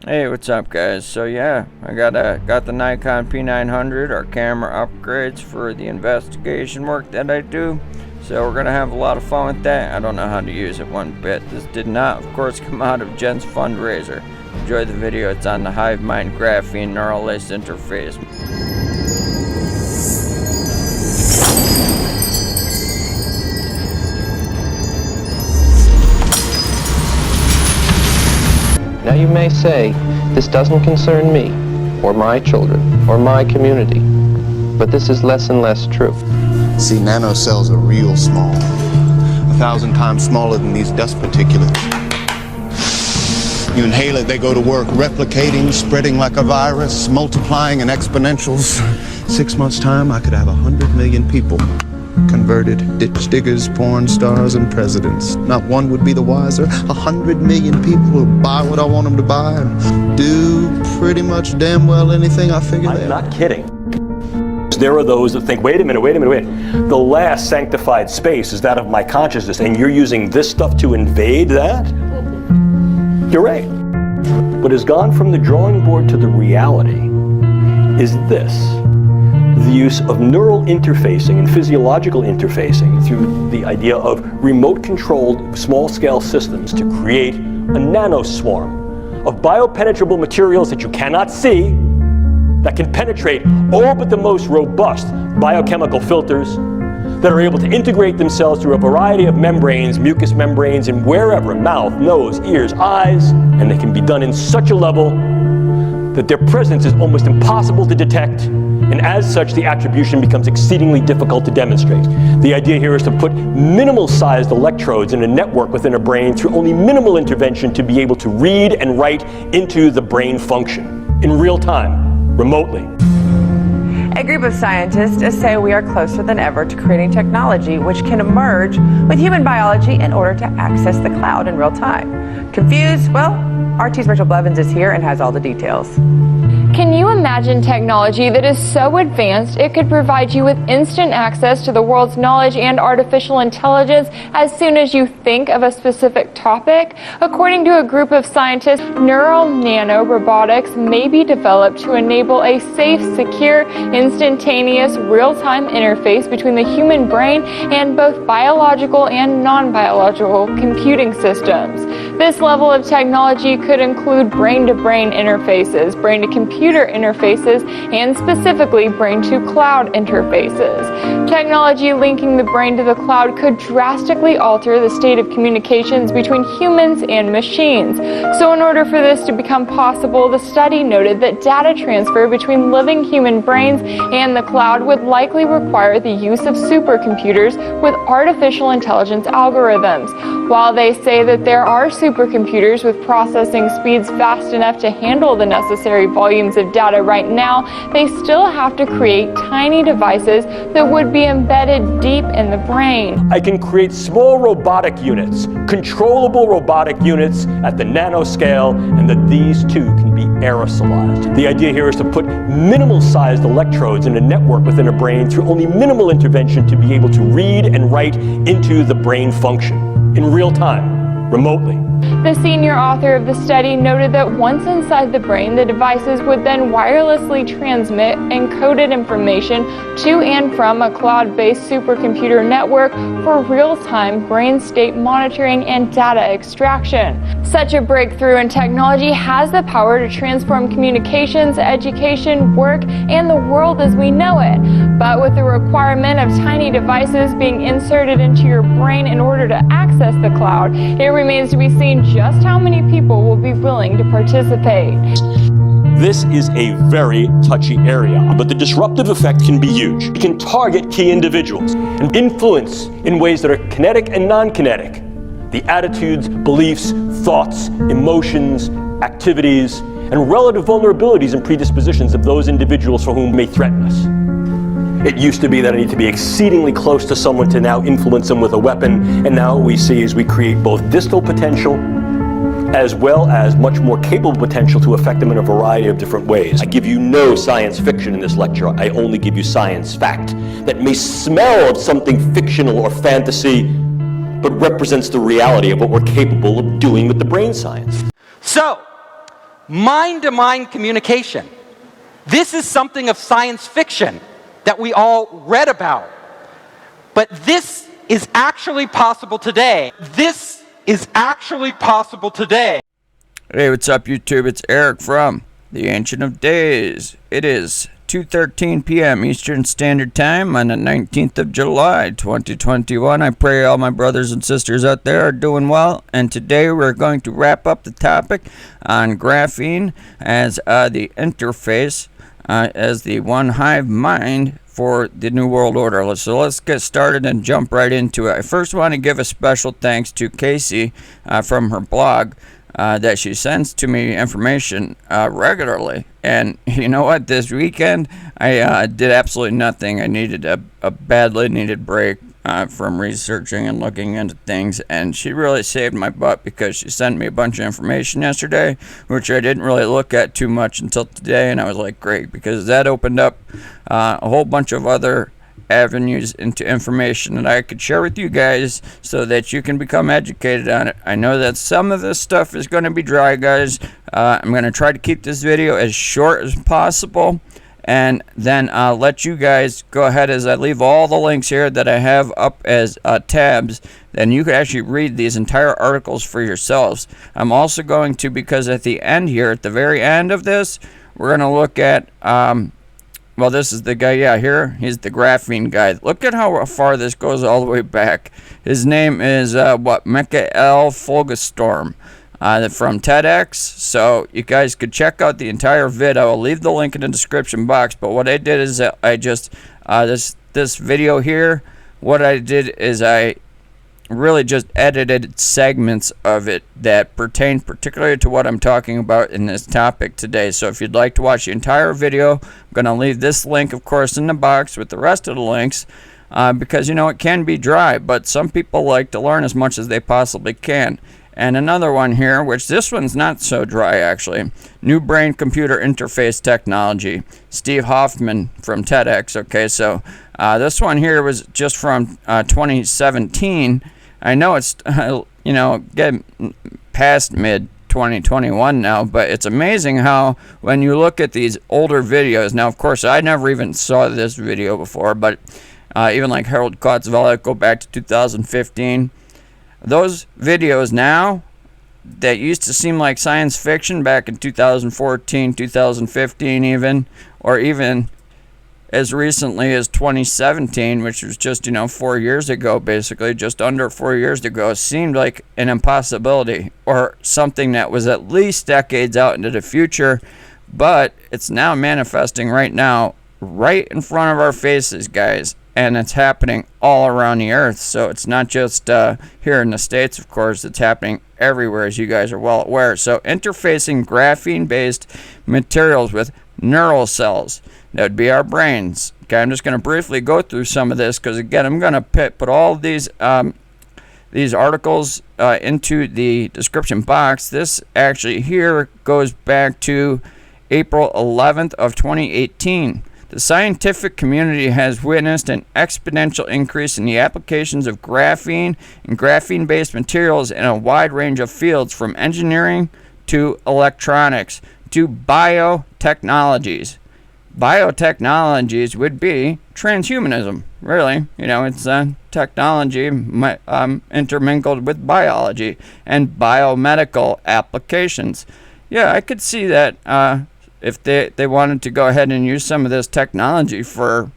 Hey, what's up, guys? So yeah, I got the Nikon P900, our camera upgrades for the investigation work that I do. So we're gonna have a lot of fun with that. I don't know how to use it one bit. This did not, of course, come out of Jen's fundraiser. Enjoy the video. It's on the Hive Mind Graphene neural lace interface. Now you may say, this doesn't concern me, or my children, or my community, but this is less and less true. See, nanocells are real small, 1,000 times smaller than these dust particulates. You inhale it, they go to work, replicating, spreading like a virus, multiplying in exponentials. 6 months' time, I could have 100 million people. Converted ditch diggers, porn stars, and presidents. Not one would be the wiser. 100 million people will buy what I want them to buy and do pretty much damn well anything I figure they I'm not kidding. There are those that think, wait a minute. The last sanctified space is that of my consciousness, and you're using this stuff to invade that? You're right. What has gone from the drawing board to the reality is this. The use of neural interfacing and physiological interfacing through the idea of remote-controlled small-scale systems to create a nanoswarm of biopenetrable materials that you cannot see, that can penetrate all but the most robust biochemical filters, that are able to integrate themselves through a variety of membranes, mucous membranes, and wherever, mouth, nose, ears, eyes, and they can be done in such a level that their presence is almost impossible to detect, and as such the attribution becomes exceedingly difficult to demonstrate. The idea here is to put minimal-sized electrodes in a network within a brain through only minimal intervention to be able to read and write into the brain function in real time, remotely. A group of scientists say we are closer than ever to creating technology which can emerge with human biology in order to access the cloud in real time. Confused? Well, RT's Rachel Blevins is here and has all the details. Can you imagine technology that is so advanced it could provide you with instant access to the world's knowledge and artificial intelligence as soon as you think of a specific topic? According to a group of scientists, neural nanorobotics may be developed to enable a safe, secure, instantaneous, real-time interface between the human brain and both biological and non-biological computing systems. This level of technology could include brain-to-brain interfaces, brain-to-computer interfaces, and specifically brain-to-cloud interfaces. Technology linking the brain to the cloud could drastically alter the state of communications between humans and machines. So in order for this to become possible, the study noted that data transfer between living human brains and the cloud would likely require the use of supercomputers with artificial intelligence algorithms. While they say that there are supercomputers with processing speeds fast enough to handle the necessary volumes of data right now, they still have to create tiny devices that would be embedded deep in the brain. I can create small robotic units, controllable robotic units at the nanoscale, and that these too can be aerosolized. The idea here is to put minimal-sized electrodes in a network within a brain through only minimal intervention to be able to read and write into the brain function in real time, remotely. The senior author of the study noted that once inside the brain, the devices would then wirelessly transmit encoded information to and from a cloud-based supercomputer network for real-time brain state monitoring and data extraction. Such a breakthrough in technology has the power to transform communications, education, work, and the world as we know it. But with the requirement of tiny devices being inserted into your brain in order to access the cloud, it remains to be seen just how many people will be willing to participate. This is a very touchy area, but the disruptive effect can be huge. It can target key individuals and influence in ways that are kinetic and non-kinetic. The attitudes, beliefs, thoughts, emotions, activities, and relative vulnerabilities and predispositions of those individuals for whom may threaten us. It used to be that I need to be exceedingly close to someone to now influence them with a weapon, and now what we see is we create both distal potential as well as much more capable potential to affect them in a variety of different ways. I give you no science fiction in this lecture. I only give you science fact that may smell of something fictional or fantasy, but represents the reality of what we're capable of doing with the brain science. So, mind-to-mind communication. This is something of science fiction that we all read about. But this is actually possible today. This is actually possible today. Hey, what's up, YouTube? It's Eric from the Ancient of Days. It is 2:13 p.m. Eastern Standard Time on the 19th of July, 2021. I pray all my brothers and sisters out there are doing well. And today we're going to wrap up the topic on graphene as the interface, as the one hive mind for the New World Order. So let's get started and jump right into it. I first want to give a special thanks to Casey from her blog. That she sends to me information regularly. And you know what? This weekend, I did absolutely nothing. I needed a badly needed break from researching and looking into things. And she really saved my butt because she sent me a bunch of information yesterday, which I didn't really look at too much until today. And I was like, great, because that opened up a whole bunch of other avenues into information that I could share with you guys so that you can become educated on it. I know that some of this stuff is going to be dry, guys. I'm going to try to keep this video as short as possible, and then I'll let you guys go ahead as I leave all the links here that I have up as tabs. Then you could actually read these entire articles for yourselves. I'm also going to, because at the end here, at the very end of this, we're going to look at well, this is the guy, yeah, here, he's the graphene guy. Look at how far this goes all the way back. His name is, Michael Fulgestorm from TEDx. So you guys could check out the entire vid. I will leave the link in the description box. But what I did is I just, this video here, what I did is I really just edited segments of it that pertain particularly to what I'm talking about in this topic today. So if you'd like to watch the entire video, I'm going to leave this link, of course, in the box with the rest of the links, because, you know, it can be dry, but some people like to learn as much as they possibly can. And another one here, which this one's not so dry, actually. New brain-computer interface technology. Steve Hoffman from TEDx. Okay, so this one here was just from 2017. I know it's, you know, getting past mid-2021 now, but it's amazing how when you look at these older videos, now, of course, I never even saw this video before, but even like Harold Kotzvella, go back to 2015. Those videos now that used to seem like science fiction back in 2014, 2015 even, or even as recently as 2017, which was just, you know, 4 years ago, basically, just under 4 years ago, seemed like an impossibility or something that was at least decades out into the future, but it's now manifesting right now, right in front of our faces, guys. And it's happening all around the earth. So it's not just here in the States, of course. It's happening everywhere, as you guys are well aware. So interfacing graphene-based materials with neural cells. That would be our brains. Okay, I'm just going to briefly go through some of this because, again, I'm going to put all of these articles into the description box. This actually here goes back to April 11th of 2018. The scientific community has witnessed an exponential increase in the applications of graphene and graphene-based materials in a wide range of fields, from engineering to electronics to biotechnologies. Biotechnologies would be transhumanism, really. You know, it's technology intermingled with biology and biomedical applications. Yeah, I could see that if they wanted to go ahead and use some of this technology for,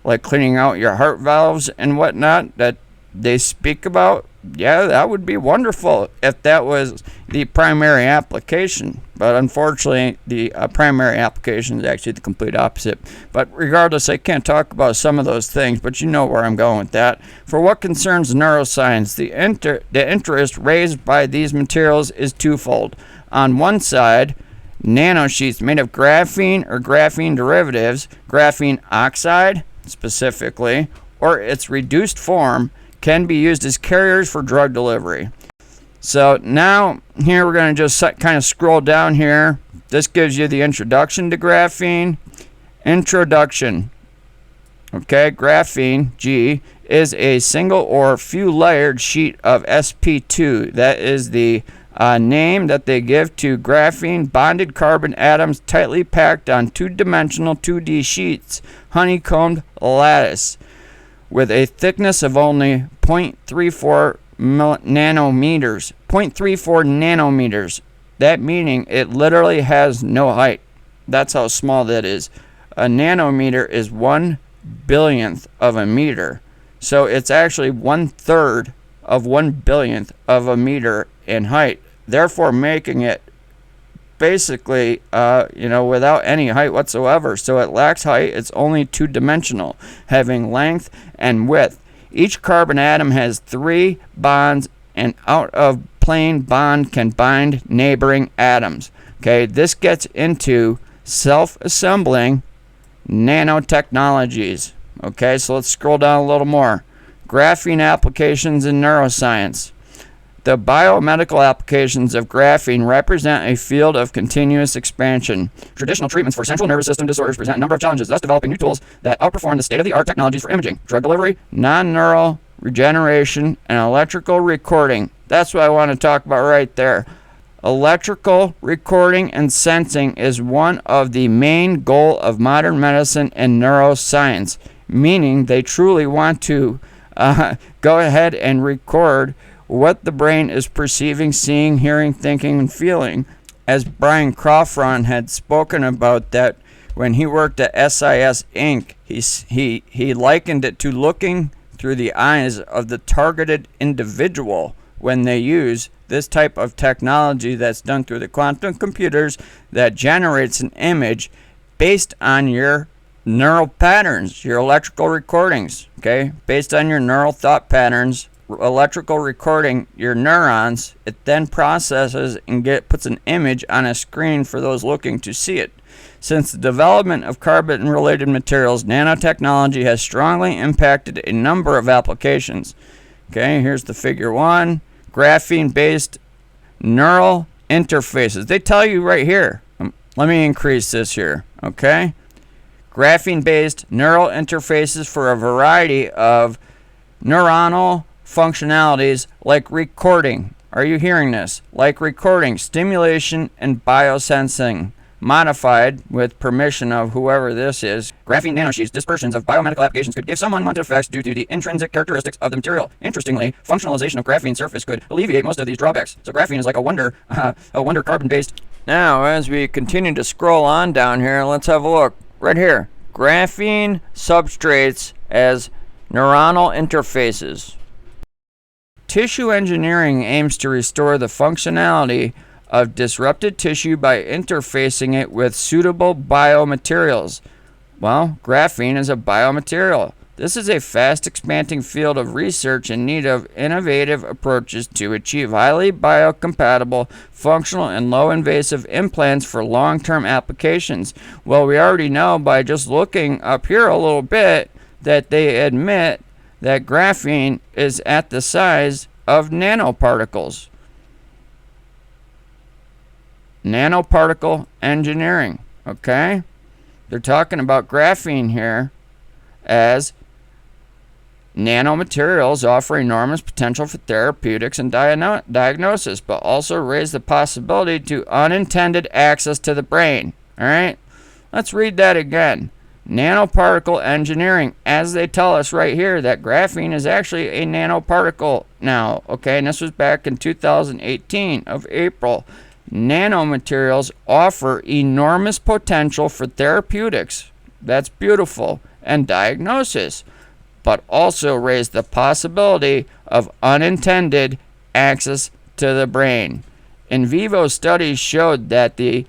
like, cleaning out your heart valves and whatnot that they speak about. Yeah, that would be wonderful if that was the primary application. But unfortunately, the primary application is actually the complete opposite. But regardless, I can't talk about some of those things, but you know where I'm going with that. For what concerns neuroscience, the interest raised by these materials is twofold. On one side, nanosheets made of graphene or graphene derivatives, graphene oxide specifically, or its reduced form, can be used as carriers for drug delivery. So now here we're going to just kind of scroll down here. This gives you the introduction to graphene. Introduction. Okay, graphene, G, is a single or few layered sheet of sp2. That is the name that they give to graphene bonded carbon atoms tightly packed on two-dimensional 2D sheets, honeycombed lattice, with a thickness of only 0.34 nanometers. 0.34 nanometers. That meaning it literally has no height. That's how small that is. A nanometer is 1/billionth of a meter. So it's actually 1/3 of 1/billionth of a meter in height, therefore making it basically, without any height whatsoever. So it lacks height. It's only two-dimensional, having length and width. Each carbon atom has 3 bonds, and out of plane bond can bind neighboring atoms. Okay, this gets into self-assembling nanotechnologies. Okay, so let's scroll down a little more. Graphene applications in neuroscience. The biomedical applications of graphene represent a field of continuous expansion. Traditional treatments for central nervous system disorders present a number of challenges, thus developing new tools that outperform the state-of-the-art technologies for imaging, drug delivery, non-neural regeneration, and electrical recording. That's what I want to talk about right there. Electrical recording and sensing is one of the main goals of modern medicine and neuroscience, meaning they truly want to go ahead and record what the brain is perceiving, seeing, hearing, thinking, and feeling. As Brian Crawford had spoken about that when he worked at SIS Inc., he likened it to looking through the eyes of the targeted individual when they use this type of technology that's done through the quantum computers that generates an image based on your neural patterns, your electrical recordings, okay? Based on your neural thought patterns, electrical recording your neurons, it then processes and puts an image on a screen for those looking to see it. Since the development of carbon-related materials, nanotechnology has strongly impacted a number of applications. Okay, here's the figure 1. Graphene-based neural interfaces. They tell you right here. Let me increase this here, okay? Graphene-based neural interfaces for a variety of neuronal functionalities like recording. Are you hearing this? Like recording, stimulation, and biosensing. Modified with permission of whoever this is. Graphene nanosheets, dispersions of biomedical applications could give some unwanted effects due to the intrinsic characteristics of the material. Interestingly, functionalization of graphene surface could alleviate most of these drawbacks. So graphene is like a wonder carbon-based. Now, as we continue to scroll on down here, let's have a look. Right here, graphene substrates as neuronal interfaces. Tissue engineering aims to restore the functionality of disrupted tissue by interfacing it with suitable biomaterials. Well, graphene is a biomaterial. This is a fast expanding field of research in need of innovative approaches to achieve highly biocompatible, functional, and low-invasive implants for long-term applications. Well, we already know by just looking up here a little bit that they admit that graphene is at the size of nanoparticles. Nanoparticle engineering, okay? They're talking about graphene here as nanomaterials offer enormous potential for therapeutics and diagnosis, but also raise the possibility to unintended access to the brain. All right? Let's read that again. Nanoparticle engineering, as they tell us right here that graphene is actually a nanoparticle now, okay? And this was back in 2018 of April. Nanomaterials offer enormous potential for therapeutics, that's beautiful, and diagnosis, but also raise the possibility of unintended access to the brain. In vivo studies showed that the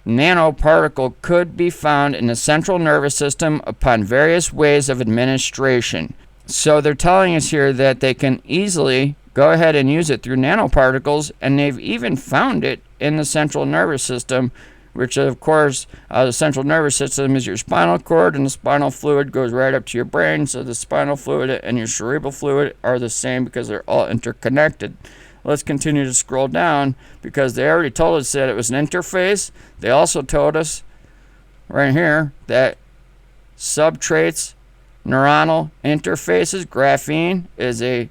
nanoparticle could be found in the central nervous system upon various ways of administration. So they're telling us here that they can easily go ahead and use it through nanoparticles, and they've even found it in the central nervous system, which of course the central nervous system is your spinal cord, and the spinal fluid goes right up to your brain. So the spinal fluid and your cerebral fluid are the same because they're all interconnected. Let's continue to scroll down because they already told us that it was an interface. They also told us right here that substrates neuronal interfaces. Graphene is a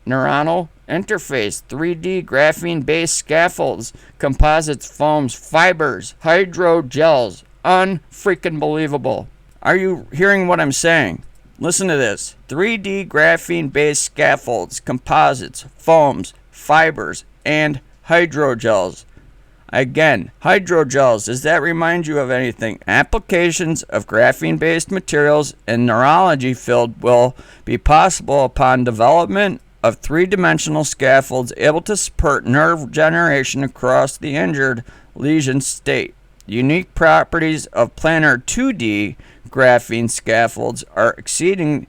neuronal interface, 3D graphene-based scaffolds, composites, foams, fibers, hydrogels. Unfreaking believable. Are you hearing what I'm saying? Listen to this. 3D graphene-based scaffolds, composites, foams, fibers, and hydrogels. Again, hydrogels, does that remind you of anything? Applications of graphene-based materials in neurology field will be possible upon development of three-dimensional scaffolds able to support nerve generation across the injured lesion state. Unique properties of planar 2D graphene scaffolds are exceeded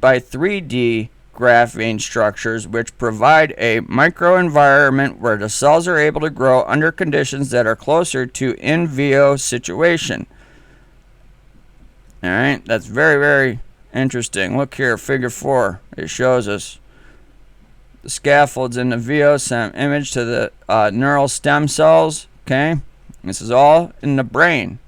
by 3D graphene structures, which provide a microenvironment where the cells are able to grow under conditions that are closer to in vivo situation. All right, that's very, very interesting. Look here, figure 4. It shows us the scaffolds in the VO image to the neural stem cells. Okay, this is all in the brain.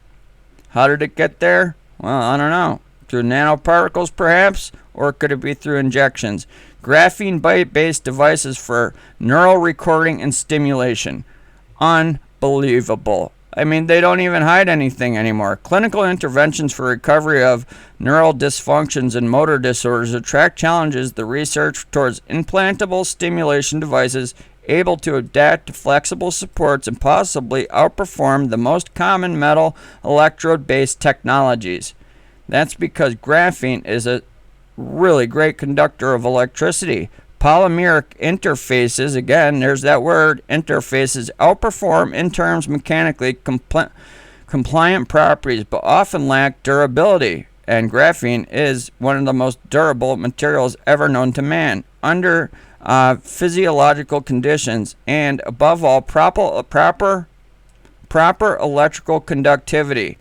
How did it get there? Well, I don't know. Through nanoparticles, perhaps? Or could it be through injections? Graphene-based devices for neural recording and stimulation. Unbelievable. I mean, they don't even hide anything anymore. Clinical interventions for recovery of neural dysfunctions and motor disorders attract challenges the research towards implantable stimulation devices able to adapt to flexible supports and possibly outperform the most common metal electrode-based technologies. That's because graphene is a really great conductor of electricity. Polymeric interfaces, again, there's that word, interfaces, outperform in terms mechanically compliant properties, but often lack durability. And graphene is one of the most durable materials ever known to man. Under physiological conditions, and above all, proper electrical conductivity.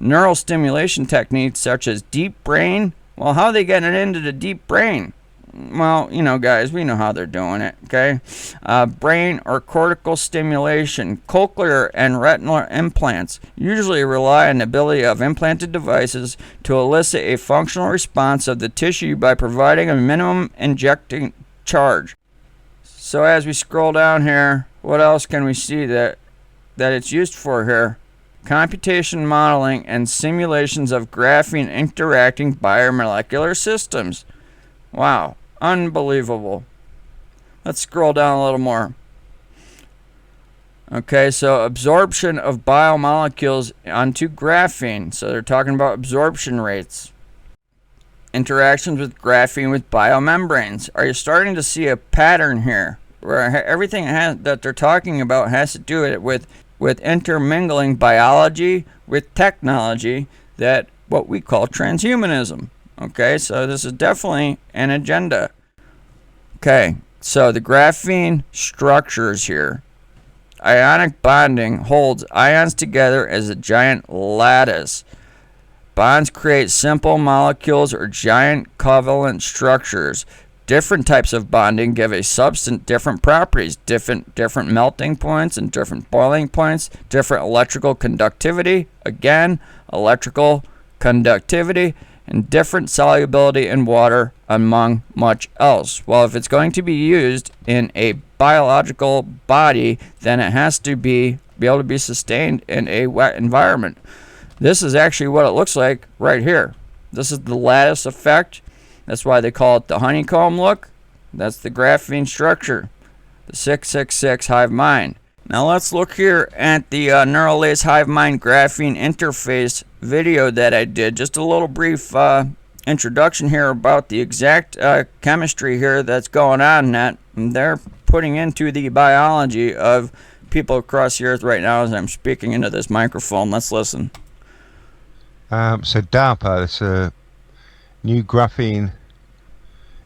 Neural stimulation techniques such as deep brain. Well, how are they getting it into the deep brain? Well, you know, guys, we know how they're doing it, okay? Brain or cortical stimulation, cochlear and retinal implants usually rely on the ability of implanted devices to elicit a functional response of the tissue by providing a minimum injecting charge. So as we scroll down here, what else can we see that it's used for here? Computation modeling and simulations of graphene interacting biomolecular systems. Wow, unbelievable. Let's scroll down a little more. Okay, so absorption of biomolecules onto graphene. So they're talking about absorption rates. Interactions with graphene with biomembranes. Are you starting to see a pattern here where everything that they're talking about has to do with intermingling biology with technology, that what we call transhumanism? Okay, so this is definitely an agenda. Okay, so the graphene structures here. Ionic bonding holds ions together as a giant lattice. Bonds create simple molecules or giant covalent structures. Different types of bonding give a substance different properties, different melting points and different boiling points, different electrical conductivity, again, electrical conductivity, and different solubility in water, among much else. Well, if it's going to be used in a biological body, then it has to be able to be sustained in a wet environment. This is actually what it looks like right here. This is the lattice effect. That's why they call it the honeycomb look. That's the graphene structure, the 666 Hive Mind. Now let's look here at the Neuralace Hive Mind graphene interface video that I did. Just a little brief introduction here about the exact chemistry here that's going on that they're putting into the biology of people across the earth right now as I'm speaking into this microphone. Let's listen. So DARPA, it's a new graphene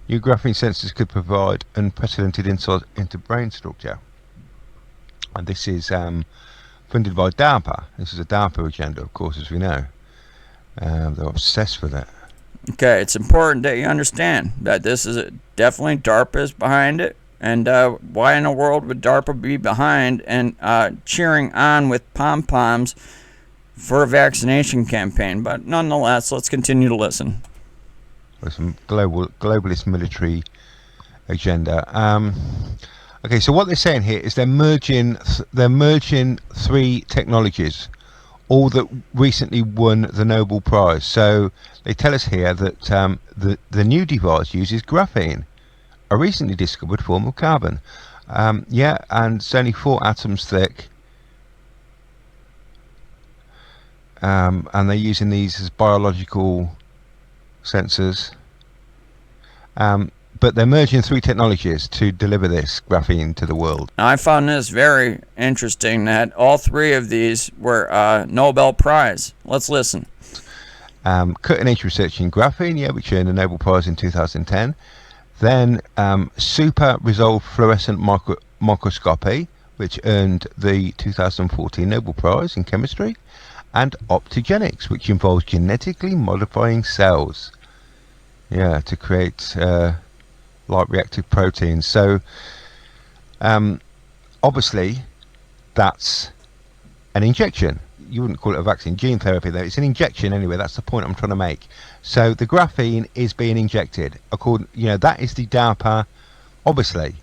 sensors could provide unprecedented insight into brain structure. And this is funded by DARPA. This is a DARPA agenda, of course, as we know. They're obsessed with it. Okay, it's important that you understand that this is definitely DARPA is behind it. And why in the world would DARPA be behind and cheering on with pom-poms for a vaccination campaign? But nonetheless, let's continue to listen. or some globalist military agenda. Okay, so what they're saying here is they're merging three technologies, all that recently won the Nobel Prize. So they tell us here that the new device uses graphene, a recently discovered form of carbon. Yeah, and it's only 4 atoms thick. And they're using these as biological sensors. But they're merging 3 technologies to deliver this graphene to the world. Now, I found this very interesting that all 3 of these were Nobel Prize. Let's listen. Cutting edge research in graphene, yeah, which earned a Nobel Prize in 2010. Then super resolved fluorescent microscopy, which earned the 2014 Nobel Prize in chemistry. And optogenics, which involves genetically modifying cells, yeah, to create light reactive proteins. So obviously that's an injection. You wouldn't call it a vaccine. Gene therapy, though, it's an injection anyway. That's the point I'm trying to make. So the graphene is being injected according, that is the DARPA, obviously.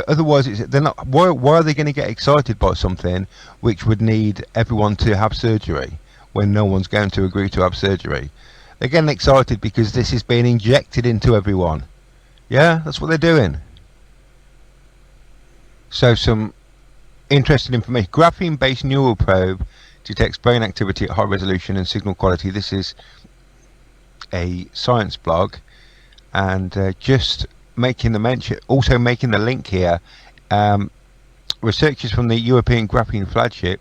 Otherwise they're not. Why are they going to get excited by something which would need everyone to have surgery when no one's going to agree to have surgery? They're getting excited because this is being injected into everyone. Yeah, that's what they're doing. So some interesting information. Graphene-based neural probe detects brain activity at high resolution and signal quality. This is a science blog, and just making the mention, also making the link here. Researchers from the European Graphene Flagship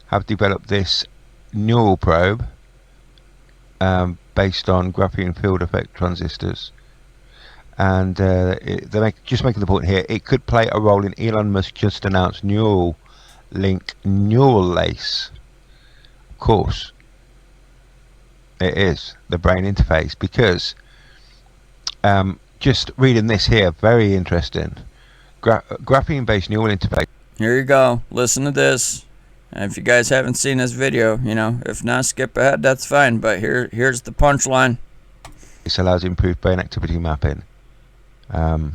have developed this neural probe based on graphene field effect transistors, and they're just making the point here, it could play a role in Elon Musk just announced neural link neural lace. Of course it is the brain interface, because just reading this here, very interesting. Graphene-based neural interface. Here you go. Listen to this. And if you guys haven't seen this video, if not, skip ahead. That's fine. But here's the punchline. This allows improved brain activity mapping. Again,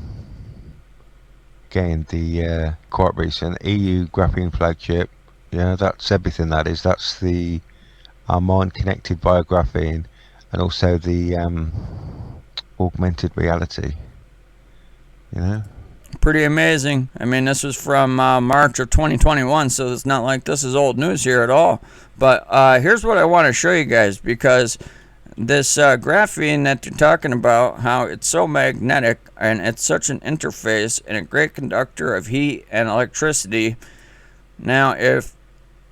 the quite recent EU Graphene Flagship. Yeah, that's everything. That is. That's our mind connected via graphene, and also the augmented reality. Pretty amazing. I mean, this was from March of 2021, so it's not like this is old news here at all. But here's what I want to show you guys, because this graphene that you're talking about, how it's so magnetic and it's such an interface and a great conductor of heat and electricity. Now, if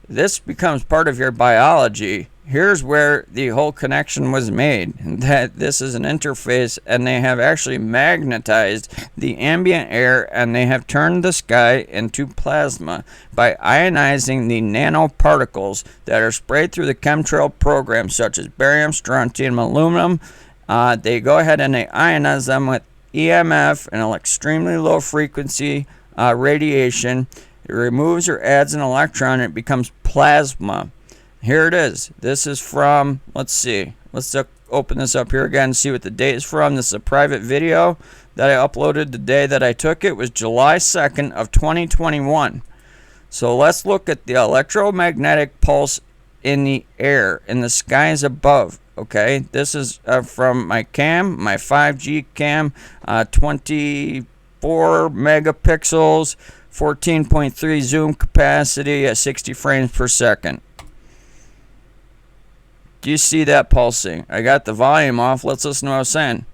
this becomes part of your biology, here's where the whole connection was made, that this is an interface, and they have actually magnetized the ambient air, and they have turned the sky into plasma by ionizing the nanoparticles that are sprayed through the chemtrail program, such as barium, strontium, aluminum. They go ahead and they ionize them with EMF, an extremely low frequency radiation. It removes or adds an electron, and it becomes plasma. Here it is. This is from, let's see. Let's open this up here again and see what the date is from. This is a private video that I uploaded the day that I took it. It was July 2nd of 2021. So let's look at the electromagnetic pulse in the air, in the skies above. Okay, this is from my cam, my 5G cam, 24 megapixels, 14.3 zoom capacity at 60 frames per second. Do you see that pulsing? I got the volume off. Let's listen to what I was saying.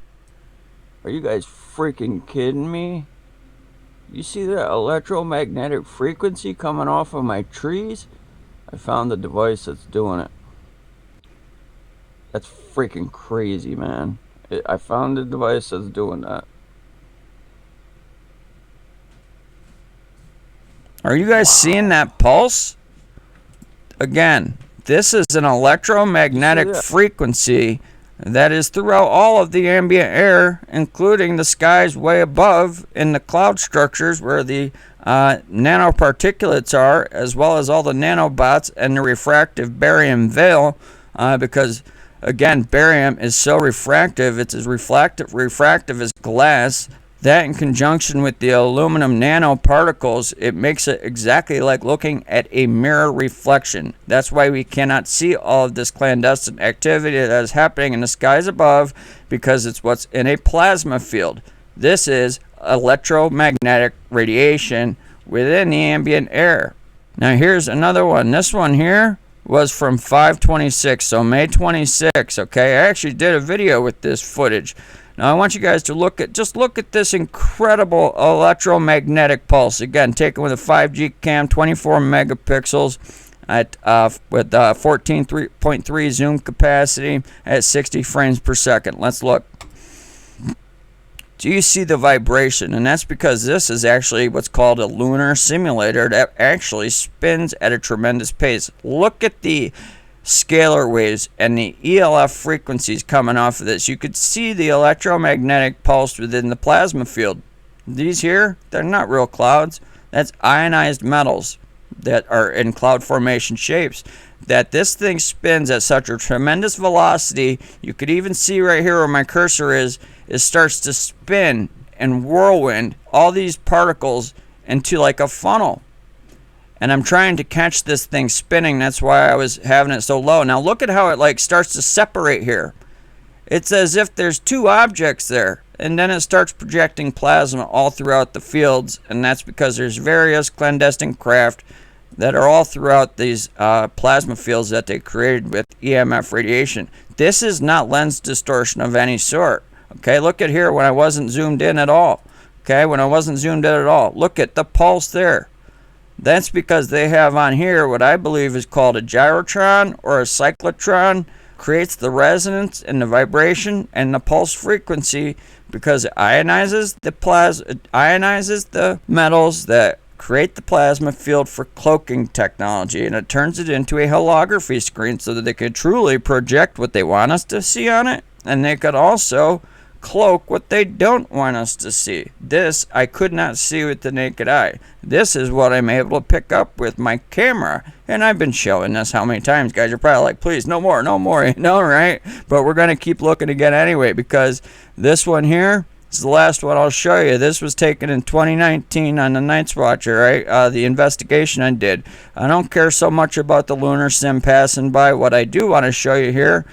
Are you guys freaking kidding me? You see that electromagnetic frequency coming off of my trees? I found the device that's doing it. That's freaking crazy, man. I found the device that's doing that. Are you guys seeing that pulse? Again, this is an electromagnetic frequency that is throughout all of the ambient air, including the skies way above in the cloud structures where the nanoparticulates are, as well as all the nanobots and the refractive barium veil, because Again, barium is so refractive, it's as refractive as glass. That in conjunction with the aluminum nanoparticles, it makes it exactly like looking at a mirror reflection. That's why we cannot see all of this clandestine activity that is happening in the skies above, because it's what's in a plasma field. This is electromagnetic radiation within the ambient air. Now here's another one. This one here was from 5/26, so May 26. Okay, I actually did a video with this footage. Now I want you guys to look at this incredible electromagnetic pulse. Again, taken with a 5G cam, 24 megapixels at with 14.3 zoom capacity at 60 frames per second. Let's look. Do you see the vibration? And that's because this is actually what's called a lunar simulator that actually spins at a tremendous pace. Look at the scalar waves and the ELF frequencies coming off of this. You could see the electromagnetic pulse within the plasma field. These here, they're not real clouds. That's ionized metals that are in cloud formation shapes. That this thing spins at such a tremendous velocity, you could even see right here where my cursor is, it starts to spin and whirlwind all these particles into like a funnel. And I'm trying to catch this thing spinning. That's why I was having it so low. Now look at how it like starts to separate here. It's as if there's two objects there. And then it starts projecting plasma all throughout the fields. And that's because there's various clandestine craft that are all throughout these plasma fields that they created with EMF radiation. This is not lens distortion of any sort. Okay, look at here when I wasn't zoomed in at all. Okay, when I wasn't zoomed in at all. Look at the pulse there. That's because they have on here what I believe is called a gyrotron or a cyclotron. Creates the resonance and the vibration and the pulse frequency because it ionizes the metals that create the plasma field for cloaking technology, and it turns it into a holography screen so that they could truly project what they want us to see on it, and they could also cloak what they don't want us to see. This I could not see with the naked eye. This is what I'm able to pick up with my camera, and I've been showing this how many times. Guys are probably like, please, no more, you know, right? But we're going to keep looking again anyway, because this one here is the last one I'll show you. This was taken in 2019 on the Night Watcher, right? The investigation I did. I don't care so much about the lunar sim passing by. What I do want to show you here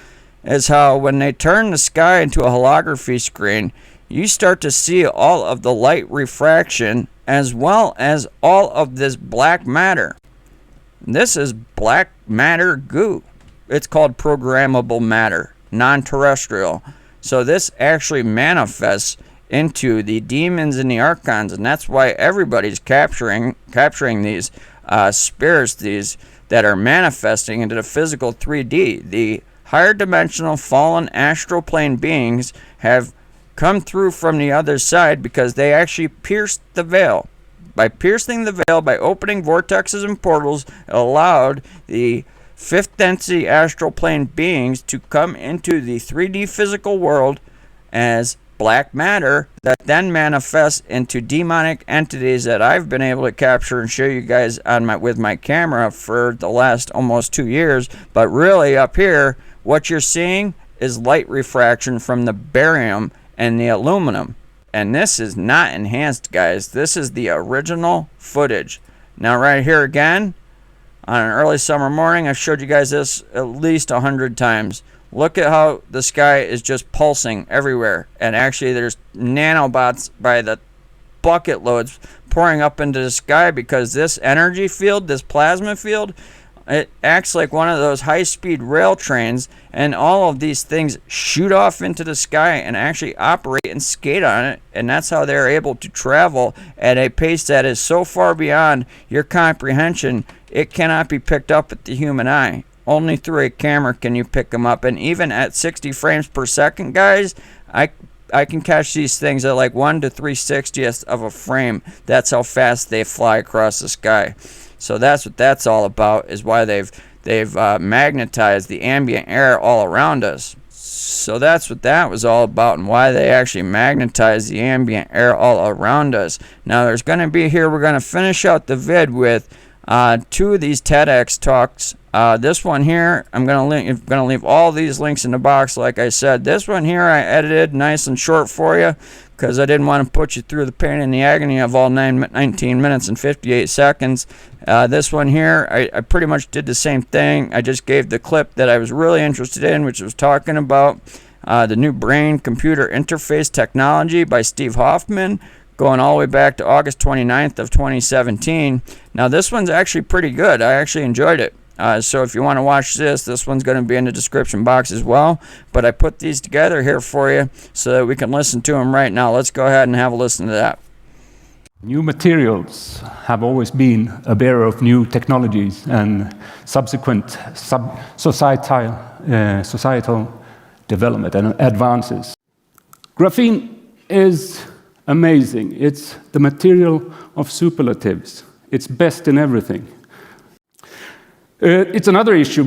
is how when they turn the sky into a holography screen, you start to see all of the light refraction as well as all of this black matter. This is black matter goo. It's called programmable matter, non-terrestrial. So this actually manifests into the demons and the archons, and that's why everybody's capturing these spirits, these that are manifesting into the physical 3D. The higher dimensional fallen astral plane beings have come through from the other side because they actually pierced the veil. By piercing the veil, by opening vortexes and portals, it allowed the fifth density astral plane beings to come into the 3D physical world as black matter that then manifests into demonic entities that I've been able to capture and show you guys on with my camera for the last almost 2 years. But really up here, what you're seeing is light refraction from the barium and the aluminum. And this is not enhanced, guys. This is the original footage. Now right here again, on an early summer morning, I've showed you guys this at least 100 times. Look at how the sky is just pulsing everywhere. And actually there's nanobots by the bucket loads pouring up into the sky because this energy field, this plasma field, it acts like one of those high-speed rail trains, and all of these things shoot off into the sky and actually operate and skate on it, and that's how they're able to travel at a pace that is so far beyond your comprehension, it cannot be picked up with the human eye. Only through a camera can you pick them up, and even at 60 frames per second, guys, I can catch these things at like 1 to 3/60th of a frame. That's how fast they fly across the sky. So that's what that's all about, is why they've magnetized the ambient air all around us. So that's what that was all about, and why they actually magnetized the ambient air all around us. Now there's going to be here, we're going to finish out the vid with 2 of these TEDx talks This one here, I'm gonna leave all these links in the box. Like I said, this one here I edited nice and short for you because I didn't want to put you through the pain and the agony of all 19 minutes and 58 seconds. This one here, I pretty much did the same thing. I just gave the clip that I was really interested in, which was talking about the new brain-computer interface technology by Steve Hoffman, going all the way back to August 29th of 2017. Now this one's actually pretty good. I actually enjoyed it. So if you want to watch this one's going to be in the description box as well. But I put these together here for you so that we can listen to them right now. Let's go ahead and have a listen to that. New materials have always been a bearer of new technologies and subsequent societal development and advances. Graphene is amazing. It's the material of superlatives. It's best in everything. It's another issue,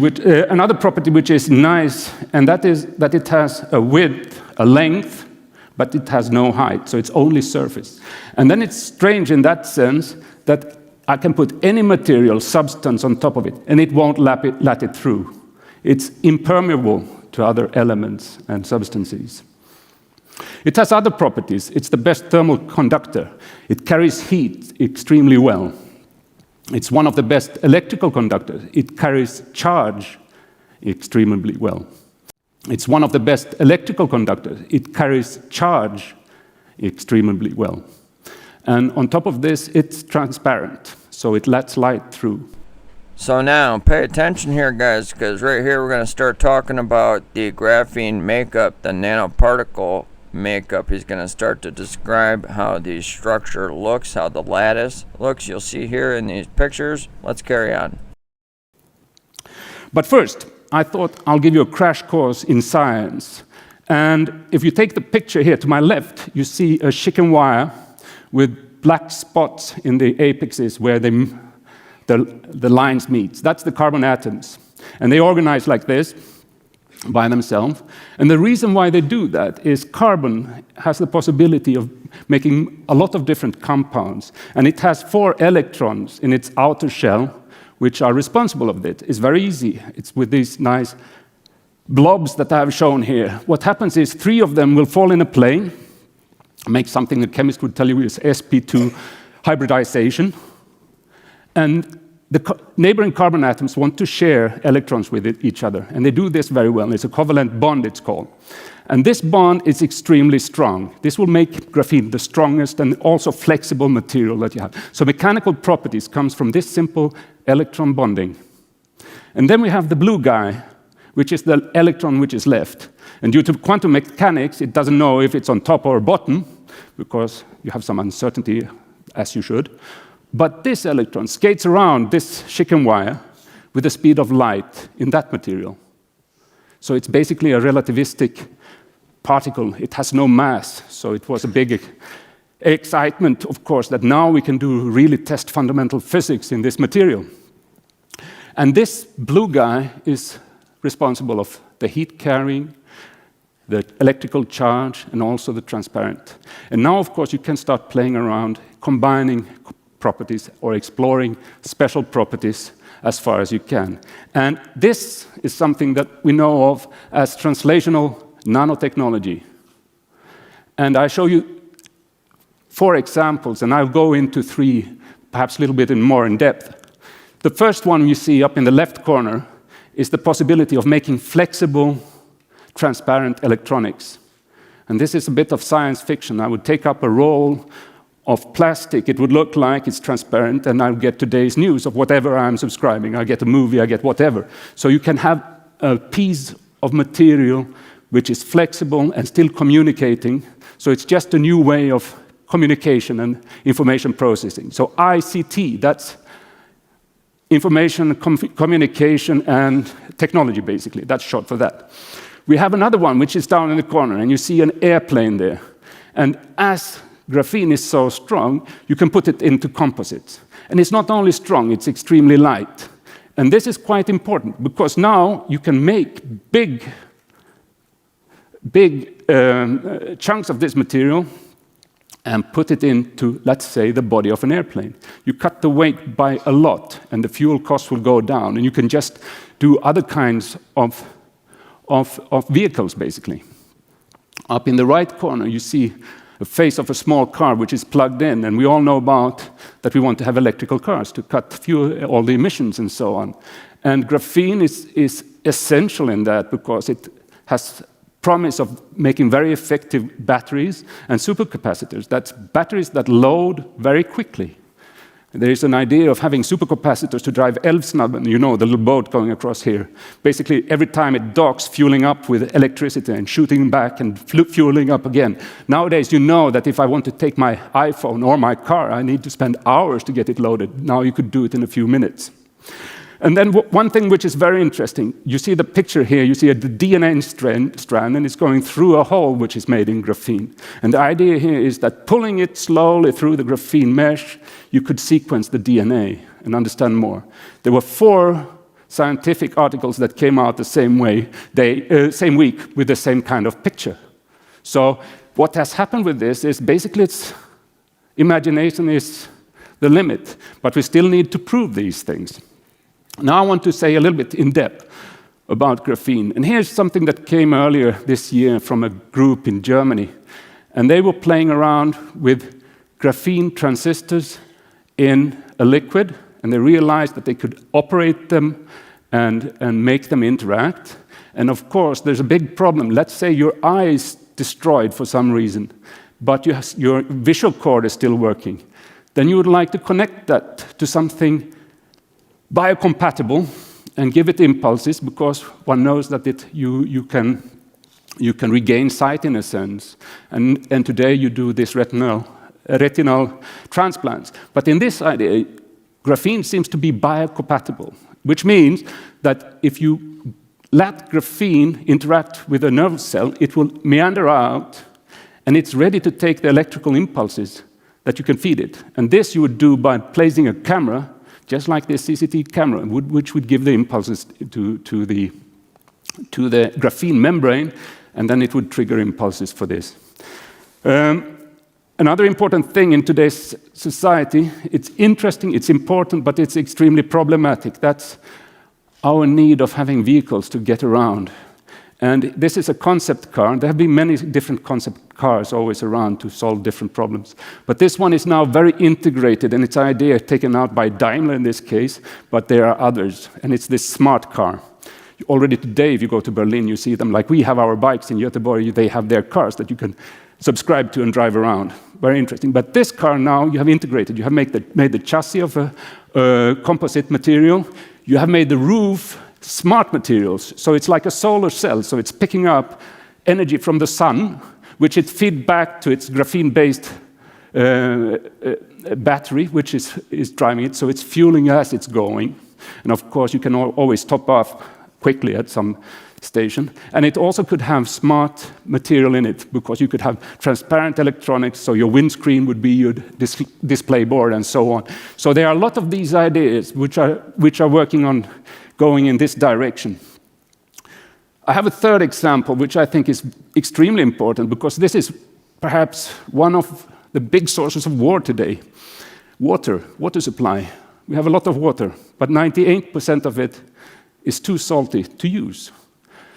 another property which is nice, and that is that it has a width, a length, but it has no height, so it's only surface. And then it's strange in that sense that I can put any material, substance on top of it, and it won't let it through. It's impermeable to other elements and substances. It has other properties. It's the best thermal conductor. It carries heat extremely well. It's one of the best electrical conductors. It carries charge extremely well. It's one of the best electrical conductors. It carries charge extremely well. And on top of this, it's transparent, so it lets light through. So now, pay attention here, guys, because right here we're going to start talking about the graphene makeup, the nanoparticle makeup. He's going to start to describe how the structure looks, how the lattice looks. You'll see here in these pictures. Let's carry on. But first, I thought I'll give you a crash course in science. And if you take the picture here to my left, you see a chicken wire with black spots in the apexes where the lines meet. That's the carbon atoms. And they organize like this by themselves. And the reason why they do that is carbon has the possibility of making a lot of different compounds. And it has 4 electrons in its outer shell, which are responsible of it. It's very easy. It's with these nice blobs that I have shown here. What happens is 3 of them will fall in a plane, make something a chemist would tell you is sp2 hybridization. And the neighboring carbon atoms want to share electrons with each other, and they do this very well. It's a covalent bond, it's called. And this bond is extremely strong. This will make graphene the strongest and also flexible material that you have. So mechanical properties comes from this simple electron bonding. And then we have the blue guy, which is the electron which is left. And due to quantum mechanics, it doesn't know if it's on top or bottom, because you have some uncertainty, as you should. But this electron skates around this chicken wire with the speed of light in that material. So it's basically a relativistic particle. It has no mass, so it was a big excitement, of course, that now we can really test fundamental physics in this material. And this blue guy is responsible of the heat carrying, the electrical charge, and also the transparent. And now, of course, you can start playing around, combining properties or exploring special properties as far as you can. And this is something that we know of as translational nanotechnology. And I show you 4 examples, and I'll go into 3, perhaps a little bit more in depth. The first one you see up in the left corner is the possibility of making flexible, transparent electronics. And this is a bit of science fiction. I would take up a roll of plastic, it would look like it's transparent, and I'll get today's news of whatever I'm subscribing. I get a movie, I get whatever. So you can have a piece of material which is flexible and still communicating. So it's just a new way of communication and information processing. So ICT, that's information, communication, and technology, basically. That's short for that. We have another one, which is down in the corner, and you see an airplane there. And as graphene is so strong, you can put it into composites. And it's not only strong, it's extremely light. And this is quite important, because now you can make big chunks of this material and put it into, let's say, the body of an airplane. You cut the weight by a lot, and the fuel cost will go down, and you can just do other kinds of vehicles, basically. Up in the right corner, you see a face of a small car which is plugged in, and we all know about that we want to have electrical cars to cut fuel, all the emissions and so on. And graphene is essential in that because it has promise of making very effective batteries and supercapacitors. That's batteries that load very quickly. There is an idea of having supercapacitors to drive Elfsnabben, you know, the little boat going across here. Basically, every time it docks, fueling up with electricity and shooting back and fueling up again. Nowadays, you know that if I want to take my iPhone or my car, I need to spend hours to get it loaded. Now you could do it in a few minutes. And then one thing which is very interesting, you see the picture here, you see a DNA strand, and it's going through a hole which is made in graphene. And the idea here is that pulling it slowly through the graphene mesh, you could sequence the DNA and understand more. There were 4 scientific articles that came out the same same week with the same kind of picture. So what has happened with this is basically imagination is the limit, but we still need to prove these things. Now I want to say a little bit in depth about graphene. And here's something that came earlier this year from a group in Germany. And they were playing around with graphene transistors in a liquid, and they realized that they could operate them and make them interact. And of course, there's a big problem. Let's say your eye is destroyed for some reason, but your visual cord is still working. Then you would like to connect that to something biocompatible and give it impulses, because one knows that you can regain sight in a sense. And today you do this retinal transplants. But in this idea, graphene seems to be biocompatible, which means that if you let graphene interact with a nerve cell, it will meander out, and it's ready to take the electrical impulses that you can feed it. And this you would do by placing a camera, just like this CCT camera, which would give the impulses to the graphene membrane, and then it would trigger impulses for this. Another important thing in today's society, it's interesting, it's important, but it's extremely problematic. That's our need of having vehicles to get around. And this is a concept car. There have been many different concept cars always around to solve different problems. But this one is now very integrated, and its idea taken out by Daimler in this case, but there are others. And it's this smart car. Already today, if you go to Berlin, you see them like we have our bikes in Göteborg. They have their cars that you can subscribe to and drive around. Very interesting. But this car now, you have integrated. You have made the chassis of a composite material. You have made the roof smart materials. So it's like a solar cell. So it's picking up energy from the sun, which it feeds back to its graphene-based battery, which is driving it. So it's fueling as it's going. And of course, you can always top off quickly at some station. And it also could have smart material in it, because you could have transparent electronics, so your windscreen would be your display board and so on. So there are a lot of these ideas which are working on going in this direction. I have a third example, which I think is extremely important, because this is perhaps one of the big sources of war today. Water supply. We have a lot of water, but 98% of it is too salty to use.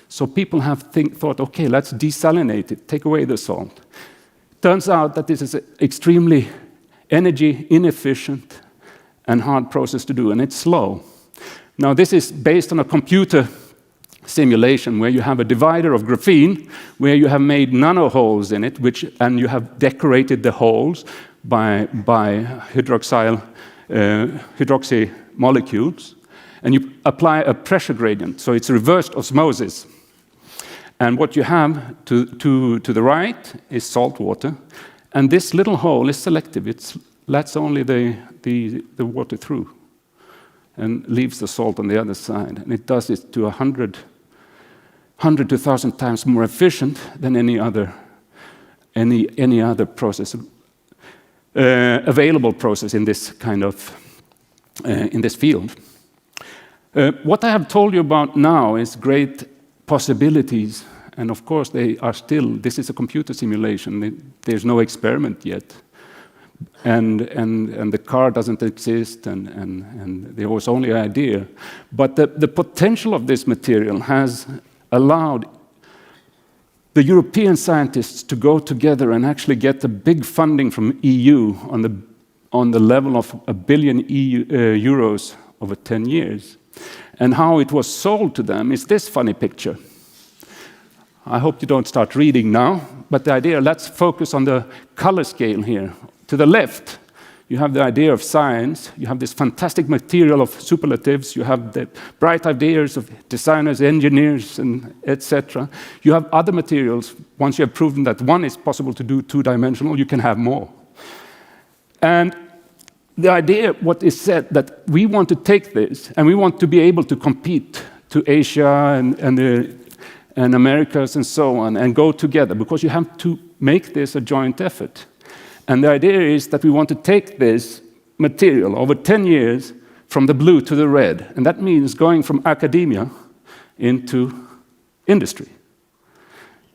So people have thought, okay, let's desalinate it, take away the salt. Turns out that this is an extremely energy inefficient and hard process to do, and it's slow. Now, this is based on a computer simulation where you have a divider of graphene, where you have made nano holes in it, and you have decorated the holes by hydroxy molecules, and you apply a pressure gradient, so it's reversed osmosis. And what you have to the right is salt water, and this little hole is selective. It lets only the water through and leaves the salt on the other side. And it does it to 100 to 1,000 times more efficient than any other process, available process in this kind of in this field. What I have told you about now is great possibilities And of course, they are still, this is a computer simulation. There's no experiment yet. And the car doesn't exist, and there was only an idea. But the potential of this material has allowed the European scientists to go together and actually get the big funding from EU on the level of €1 billion euros over 10 years. And how it was sold to them is this funny picture. I hope you don't start reading now, but the idea, let's focus on the color scale here. To the left, you have the idea of science. You have this fantastic material of superlatives. You have the bright ideas of designers, engineers, and etc. You have other materials. Once you have proven that one is possible to do two-dimensional, you can have more. And the idea, what is said, that we want to take this, and we want to be able to compete to Asia and Americas and so on, and go together, because you have to make this a joint effort. And the idea is that we want to take this material over 10 years from the blue to the red. And that means going from academia into industry.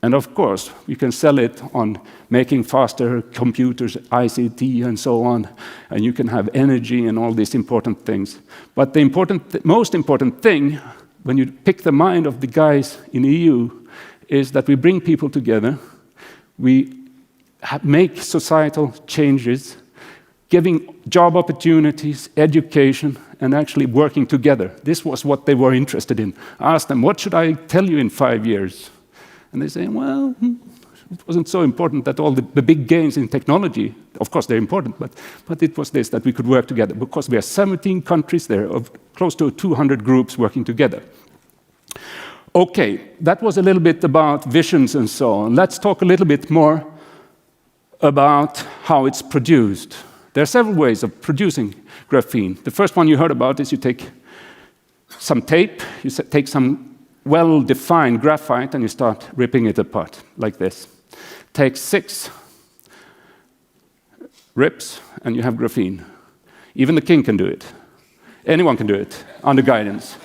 And of course, you can sell it on making faster computers, ICT, and so on. And you can have energy and all these important things. But the most important thing, when you pick the mind of the guys in the EU, is that we bring people together. We make societal changes, giving job opportunities, education, and actually working together. This was what they were interested in. I asked them, what should I tell you in 5 years? And they say, well, it wasn't so important that all the big gains in technology, of course they're important, but it was this, that we could work together, because we are 17 countries there, of close to 200 groups working together. Okay, that was a little bit about visions and so on. Let's talk a little bit more about how it's produced. There are several ways of producing graphene. The first one you heard about is you take some tape, you take some well-defined graphite, and you start ripping it apart, like this. Take 6 rips, and you have graphene. Even the king can do it. Anyone can do it, under guidance.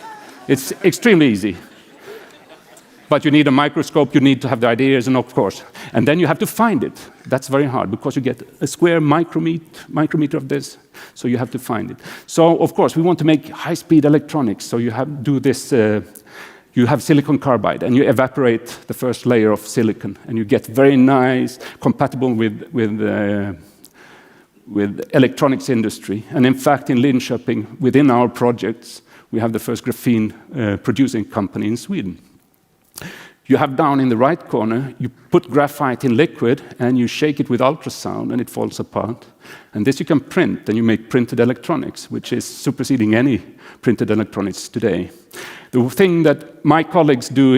It's extremely easy. But you need a microscope, you need to have the ideas, and of course. And then you have to find it. That's very hard, because you get a square micrometer of this, so you have to find it. So, of course, we want to make high-speed electronics, so you do this, you have silicon carbide, and you evaporate the first layer of silicon, and you get very nice, compatible with electronics industry. And in fact, in Linköping, within our projects, we have the first graphene producing company in Sweden. You have down in the right corner, you put graphite in liquid, and you shake it with ultrasound, and it falls apart. And this you can print, and you make printed electronics, which is superseding any printed electronics today. The thing that my colleagues do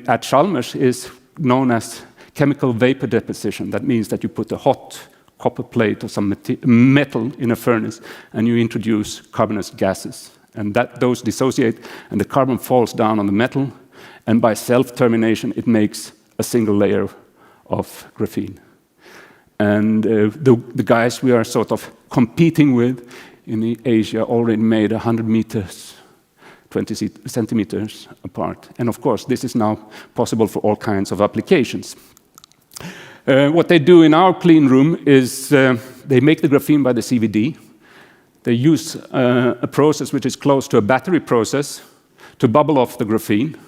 at Chalmers is known as chemical vapor deposition. That means that you put a hot copper plate or some metal in a furnace, and you introduce carbonous gases. And those dissociate, and the carbon falls down on the metal, and by self-termination, it makes a single layer of graphene. And the guys we are sort of competing with in Asia already made 100 meters, 20 centimeters apart. And of course, this is now possible for all kinds of applications. What they do in our clean room is they make the graphene by the CVD. They use a process which is close to a battery process to bubble off the graphene.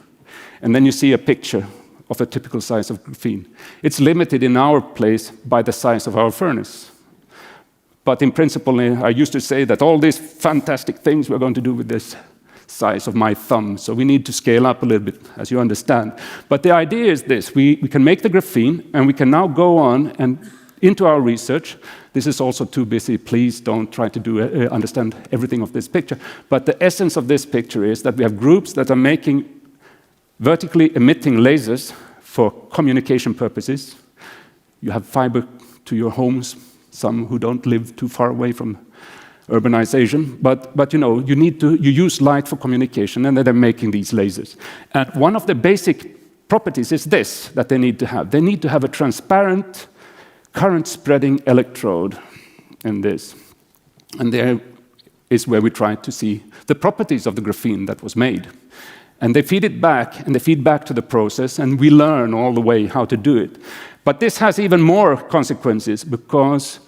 And then you see a picture of a typical size of graphene. It's limited in our place by the size of our furnace. But in principle, I used to say that all these fantastic things we're going to do with this size of my thumb. So we need to scale up a little bit, as you understand. But the idea is this. We can make the graphene, and we can now go on and into our research. This is also too busy. Please don't try to understand everything of this picture. But the essence of this picture is that we have groups that are making vertically emitting lasers for communication purposes. You have fiber to your homes, some who don't live too far away from urbanization, but you know, you use light for communication, and they're making these lasers. And one of the basic properties is this, that they need to have. They need to have a transparent, current-spreading electrode in this. And there is where we try to see the properties of the graphene that was made. And they feed it back, and they feed back to the process, and we learn all the way how to do it. But this has even more consequences, because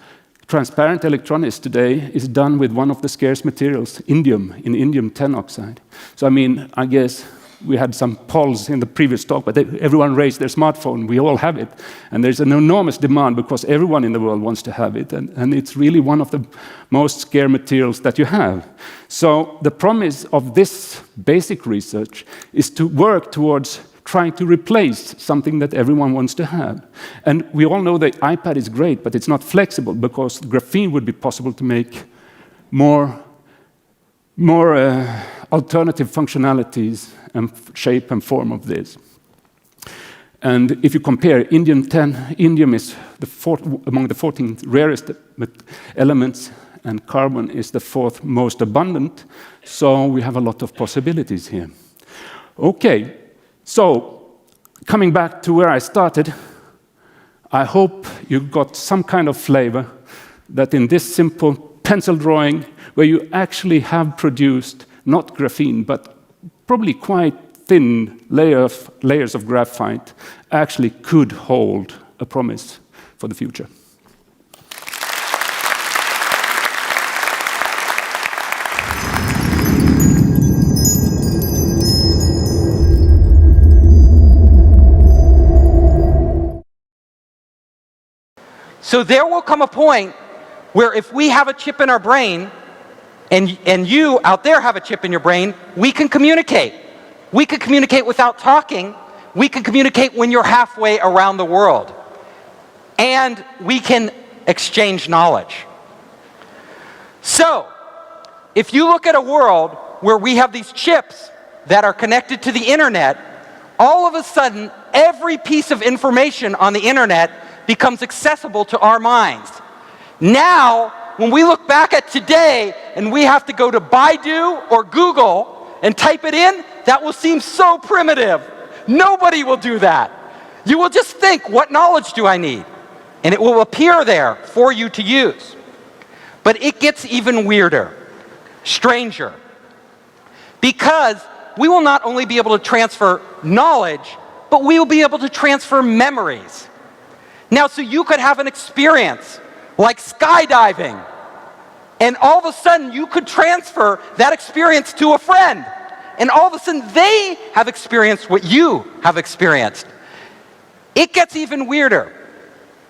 transparent electronics today is done with one of the scarce materials, indium, in indium tin oxide. So I mean, I guess we had some polls in the previous talk, but everyone raised their smartphone. We all have it. And there's an enormous demand because everyone in the world wants to have it. And it's really one of the most scarce materials that you have. So the promise of this basic research is to work towards trying to replace something that everyone wants to have. And we all know the iPad is great, but it's not flexible, because graphene would be possible to make more alternative functionalities and shape and form of this. And if you compare indium is among the 14 rarest elements, and carbon is the 4th most abundant, so we have a lot of possibilities here. Okay, so coming back to where I started, I hope you got some kind of flavor that in this simple pencil drawing, where you actually have produced not graphene, but probably quite thin layers of graphite, actually could hold a promise for the future. So there will come a point where if we have a chip in our brain, and you out there have a chip in your brain, we can communicate. We can communicate without talking. We can communicate when you're halfway around the world. And we can exchange knowledge. So, if you look at a world where we have these chips that are connected to the internet, all of a sudden, every piece of information on the internet becomes accessible to our minds. Now, when we look back at today and we have to go to Baidu or Google and type it in, that will seem so primitive. Nobody will do that. You will just think, what knowledge do I need? And it will appear there for you to use. But it gets even weirder, stranger. Because we will not only be able to transfer knowledge, but we will be able to transfer memories. Now, so you could have an experience like skydiving, and all of a sudden you could transfer that experience to a friend, and all of a sudden they have experienced what you have experienced. It gets even weirder,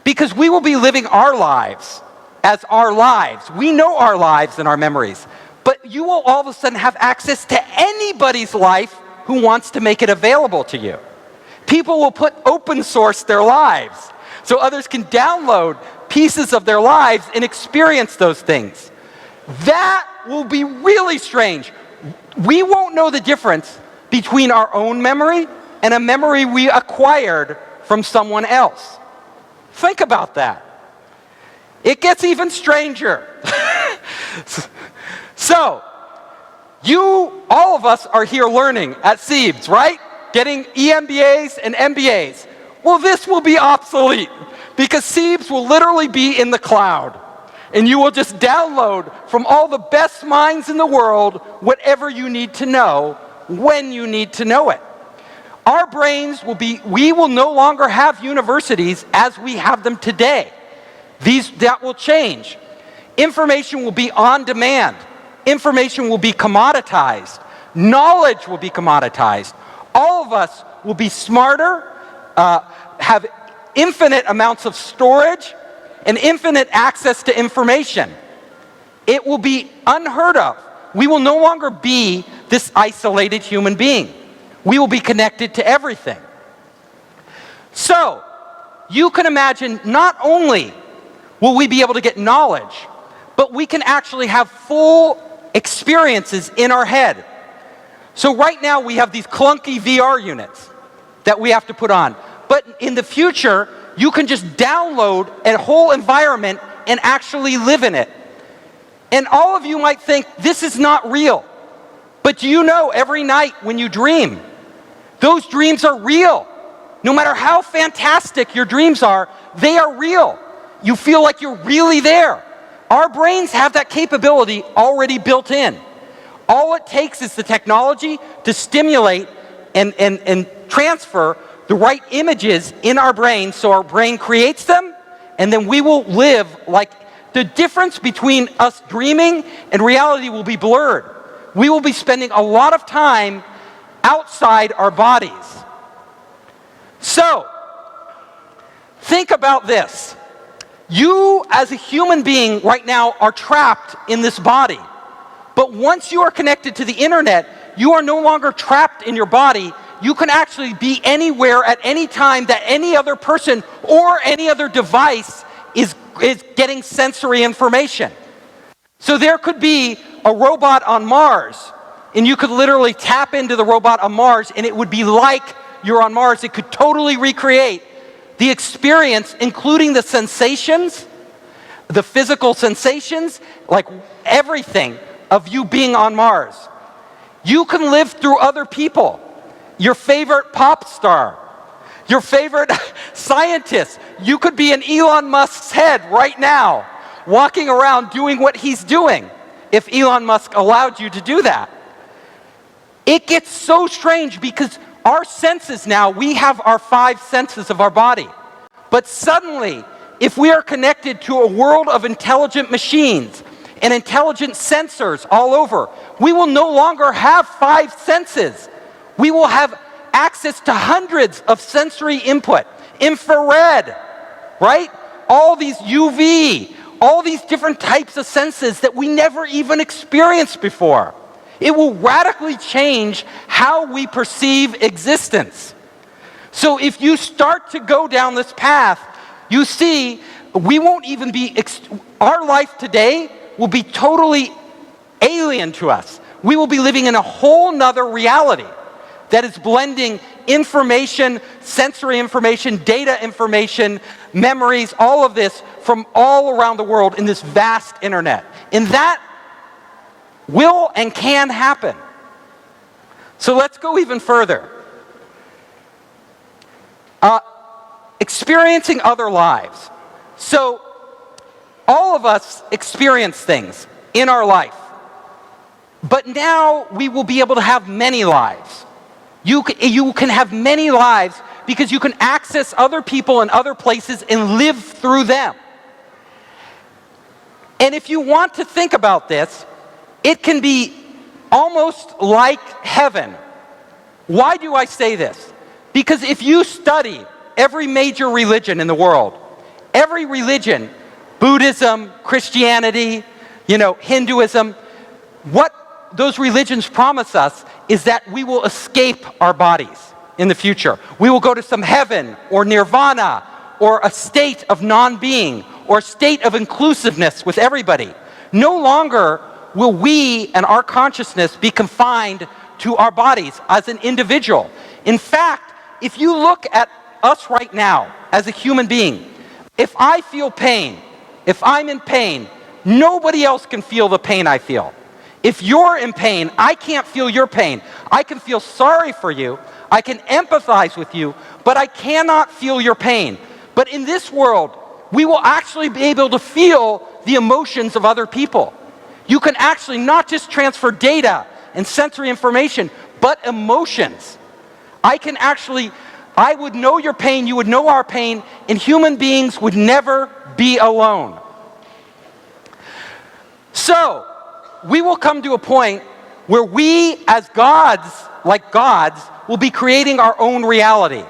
because we will be living our lives as our lives. We know our lives and our memories, but you will all of a sudden have access to anybody's life who wants to make it available to you. People will open source their lives so others can download pieces of their lives and experience those things. That will be really strange. We won't know the difference between our own memory and a memory we acquired from someone else. Think about that. It gets even stranger. So, all of us are here learning at SEEBS, right? Getting EMBAs and MBAs. Well, this will be obsolete, because SEEBS will literally be in the cloud. And you will just download from all the best minds in the world whatever you need to know, when you need to know it. Our brains we will no longer have universities as we have them today. That will change. Information will be on demand. Information will be commoditized. Knowledge will be commoditized. All of us will be smarter, have infinite amounts of storage, and infinite access to information. It will be unheard of. We will no longer be this isolated human being. We will be connected to everything. So, you can imagine, not only will we be able to get knowledge, but we can actually have full experiences in our head. So right now we have these clunky VR units that we have to put on. But in the future, you can just download a whole environment and actually live in it. And all of you might think, this is not real. But do you know, every night when you dream, those dreams are real. No matter how fantastic your dreams are, they are real. You feel like you're really there. Our brains have that capability already built in. All it takes is the technology to stimulate and transfer the right images in our brain so our brain creates them, and then we will live like the difference between us dreaming and reality will be blurred. We will be spending a lot of time outside our bodies. So, think about this. You, as a human being right now, are trapped in this body. But once you are connected to the internet, you are no longer trapped in your body. You can actually be anywhere at any time that any other person or any other device is getting sensory information. So there could be a robot on Mars, and you could literally tap into the robot on Mars, and it would be like you're on Mars. It could totally recreate the experience, including the sensations, the physical sensations, like everything of you being on Mars. You can live through other people. Your favorite pop star, your favorite scientist. You could be in Elon Musk's head right now, walking around doing what he's doing, if Elon Musk allowed you to do that. It gets so strange because our senses now, we have our 5 senses of our body. But suddenly, if we are connected to a world of intelligent machines and intelligent sensors all over, we will no longer have 5 senses. We will have access to hundreds of sensory input. Infrared, right? All these UV, all these different types of senses that we never even experienced before. It will radically change how we perceive existence. So if you start to go down this path, you see, we won't even be, our life today will be totally alien to us. We will be living in a whole nother reality that is blending information, sensory information, data information, memories, all of this from all around the world in this vast internet. And that will and can happen. So let's go even further. Experiencing other lives. So all of us experience things in our life. But now we will be able to have many lives. You can have many lives because you can access other people in other places and live through them. And if you want to think about this, it can be almost like heaven. Why do I say this? Because if you study every major religion in the world, every religion, Buddhism, Christianity, Hinduism, what those religions promise us is that we will escape our bodies in the future. We will go to some heaven or nirvana or a state of non-being or a state of inclusiveness with everybody. No longer will we and our consciousness be confined to our bodies as an individual. In fact, if you look at us right now as a human being, if I feel pain, if I'm in pain, nobody else can feel the pain I feel. If you're in pain, I can't feel your pain. I can feel sorry for you, I can empathize with you, but I cannot feel your pain. But in this world, we will actually be able to feel the emotions of other people. You can actually not just transfer data and sensory information, but emotions. I would know your pain, you would know our pain, and human beings would never be alone. So, we will come to a point where we, as gods, like gods, will be creating our own reality.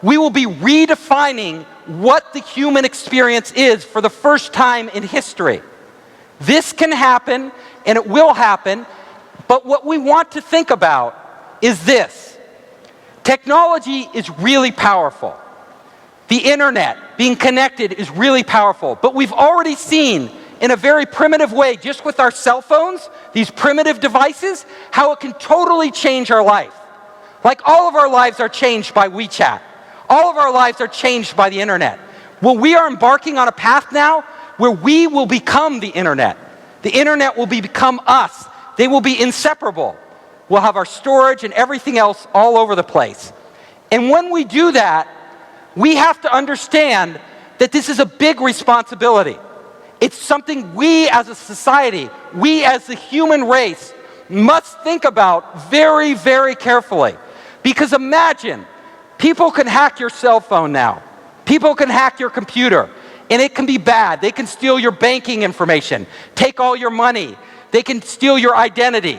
We will be redefining what the human experience is for the first time in history. This can happen, and it will happen, but what we want to think about is this. Technology is really powerful. The internet, being connected, is really powerful, but we've already seen in a very primitive way, just with our cell phones, these primitive devices, how it can totally change our life. Like all of our lives are changed by WeChat. All of our lives are changed by the internet. Well, we are embarking on a path now where we will become the internet. The internet will become us. They will be inseparable. We'll have our storage and everything else all over the place. And when we do that, we have to understand that this is a big responsibility. It's something we as a society, we as the human race, must think about very, very carefully. Because imagine, people can hack your cell phone now. People can hack your computer, and it can be bad. They can steal your banking information, take all your money. They can steal your identity,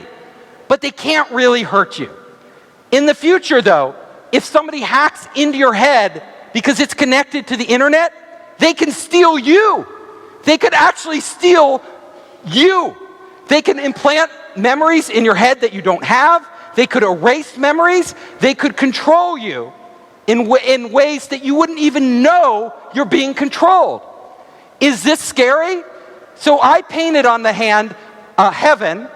but they can't really hurt you. In the future, though, if somebody hacks into your head because it's connected to the internet, they can steal you. They could actually steal you. They can implant memories in your head that you don't have. They could erase memories. They could control you in ways that you wouldn't even know you're being controlled. Is this scary? So I painted on the hand a heaven,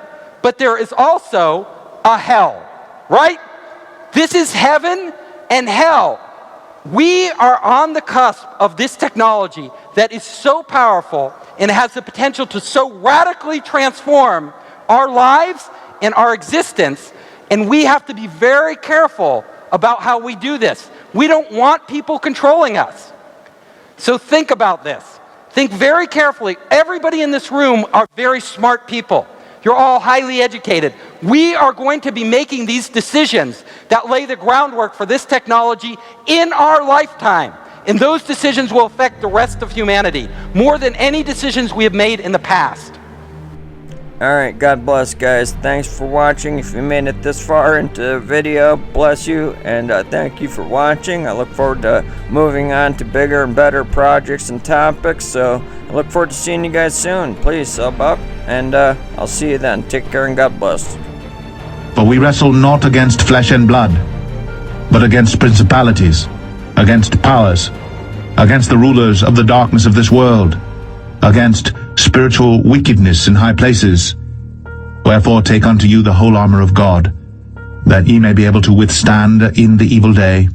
but there is also a hell, right? This is heaven and hell. We are on the cusp of this technology that is so powerful and has the potential to so radically transform our lives and our existence, and we have to be very careful about how we do this. We don't want people controlling us. So think about this. Think very carefully. Everybody in this room are very smart people. You're all highly educated. We are going to be making these decisions that lay the groundwork for this technology in our lifetime. And those decisions will affect the rest of humanity more than any decisions we have made in the past. Alright, God bless, guys. Thanks for watching. If you made it this far into the video, bless you, and thank you for watching. I look forward to moving on to bigger and better projects and topics, so I look forward to seeing you guys soon. Please sub up, and I'll see you then. Take care and God bless. For we wrestle not against flesh and blood, but against principalities, against powers, against the rulers of the darkness of this world, against spiritual wickedness in high places. Wherefore take unto you the whole armor of God, that ye may be able to withstand in the evil day,